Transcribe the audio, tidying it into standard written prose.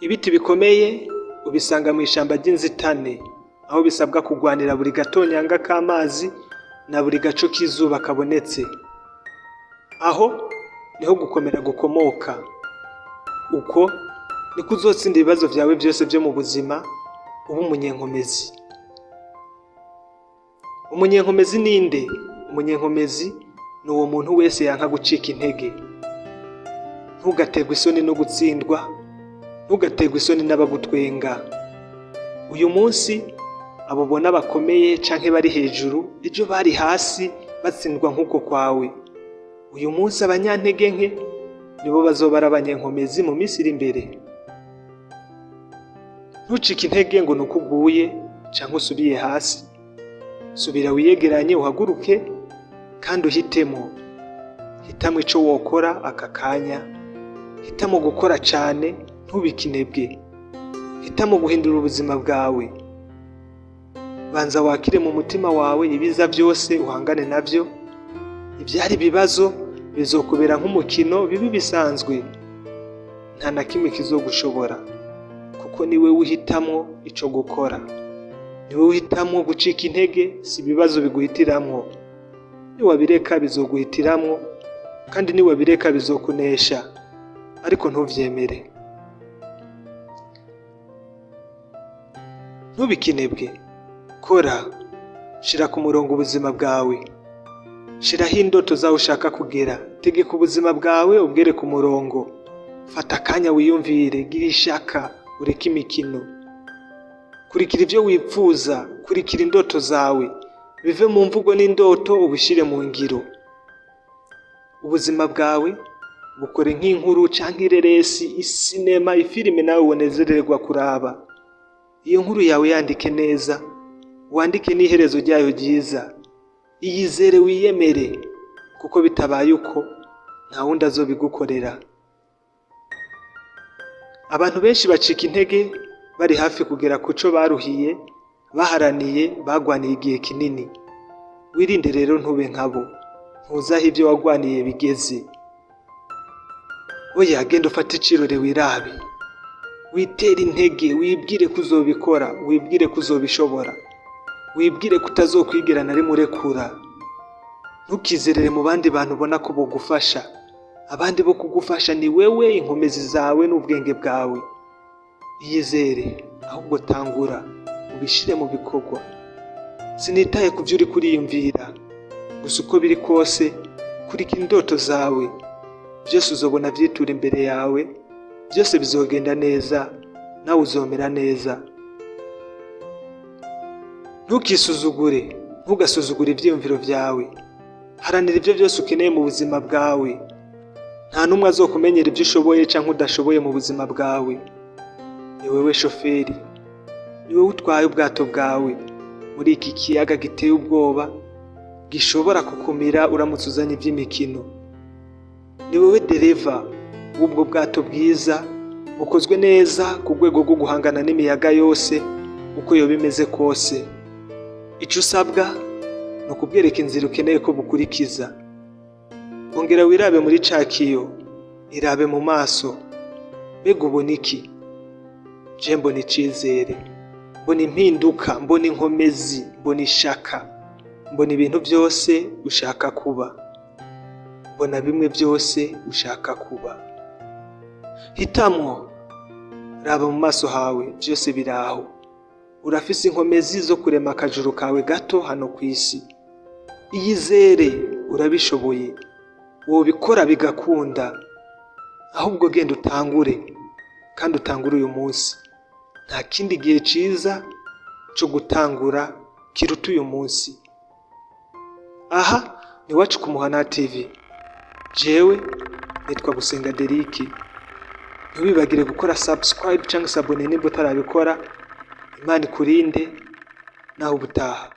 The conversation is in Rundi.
Ibiti bikomeye ubisanga mu ishamba ry'inzitane, aho bisabwa kugwanira buri gatonyanga k'amazi na buri gaco k'izuba kabonetse. Aho niho gukomera gukomoka. Uko niko uzotsinda ibibazo vyawe vyose vyo mu buzima, uba umunyenkomezi. Umunyenkomezi ninde? Umunyenkomezi ni uwo muntu wese yanka gucika intege. Ntugaterwe isoni no gutsindwa, ntugaterwe isoni n'abagutwenga. Uyu munsi abo bona bakomeye canke bari hejuru, ejo bari hasi batsindwa nk'uko kwawe. Uyu munsi abanyantege nke nibo bazoba ari abanyenkomezi mu minsi iri imbere. Ntucike intege ngo nuko uguye canke usubiye hasi. Subira wiyegeranye uhaguruke kandi uhitemo. Hitamo ico wokora aka kanya. Hitamo gukora cane ntubikinebwe. Hitamo guhindura ubuzima bwawe. Banza wakire mu mutima wawe ibiza byose uhangane navyo. Ivyari ibibazo bizokubera nk'umukino bibi bisanzwe. Nta na kimwe kizogushobora, kuko niwe uhitamo ico gukora. Niwe uhitamo gucika intege, si ibibazo biguhitiramwo. Niwabireka bizoguhitiramwo, kandi niwabireka bizokunesha, ariko ntuvyemere. Ntubikinebwe. Kora, shira ku murongo ubuzima bwawe. Shiraho indoto zawe ushaka kugera. Tegeka ubuzima bwawe ubwere ku murongo. Fata akanya wiyumvire, gira ishaka, ureke imikino. Kurikira ivyo wipfuza, kurikira indoto zawe. Bive mu mvugo n'indoto ubishire mu ngiro. Ubuzima bwawe bukore nk'inkuru canke ireresi, isinema, ifilime nawe wonezererwa kuraba. Iyo nkuru yawe yandike neza, wandike n'iherezo ryayo ryiza. Iyizere wiyemere, kuko bitabaye uko nta wundi azobigukorera. Abantu benshi bacika intege bari hafi kugera kuco baruhiye, baharaniye, bagwaniye igihe kinini. Wirinde rero ntube nkabo. Ntuzaho ivyo wagwaniye bigeze. Oya, genda ufate icirore wirabe. Witere intege, wibwire kuzobikora, wibwire kuzobishobora. Wibwire kutazokwigera na rimwe urekura. Ntukizerere mu bandi bantu ubona ko bogufasha. Abandi bo kugufasha ni wewe, inkomezi zawe n'ubwenge bwawe. Iyizere, ahubwo tangura, ubishire mu bikorwa. Sinitaye ku vyo uri kuriyumvira, gusa uko biri kose, kurikira indoto zawe. Vyose uzobona vyitura imbere yawe, vyose bizogenda neza, nawe uzomera neza. Ntukisuzugure, ntugasuzugure ivyiyumviro vyawe. Haranira ivyo vyose ukeneye mu buzima bwawe. Nta numwe azokumenyera ivyo ushoboye canke udashoboye mu buzima bwawe. Ni wewe shoferi. Ni wewe utwaye ubwato bwawe muri iki kiyaga giteye ubwoba, gishobora kukumira uramutse uzanye ivy'imikino. Ni wewe dereva w'ubwo bwato bwiza, bukozwe neza ku rwego rwo guhangana n'imiyaga yose uko yoba imeze kose. Ico usabwa ni ukubwereka inzira ukeneye ko bukurikiza. Ongera wirabe muri ca kiyo, irabe mu maso. Mbega ubona iki? Je mbona icizere, mbona impinduka, mbona inkomezi, mbona ishaka, mbona ibintu vyose ushaka kuba, mbona bimwe vyose ushaka kuba. Hitamwo, raba mu maso hawe, vyose biraho. Urafise inkomezi zo kurema akajuru kawe gato hano kw'isi. Iyizere, urabishoboye. Wobikora bigakunda. Ahubwo genda utangure, kandi utangure uyu munsi. Nta kindi gihe ciza co gutangura kiruta uyu munsi. Aha ni Iwacu ku Muhana TV. Jewe nitwa Gusenga Deriki. Ntubibagire gukora subscribe canke s'abone nimba utarabikora. Imana ikurinde naho ubutaha.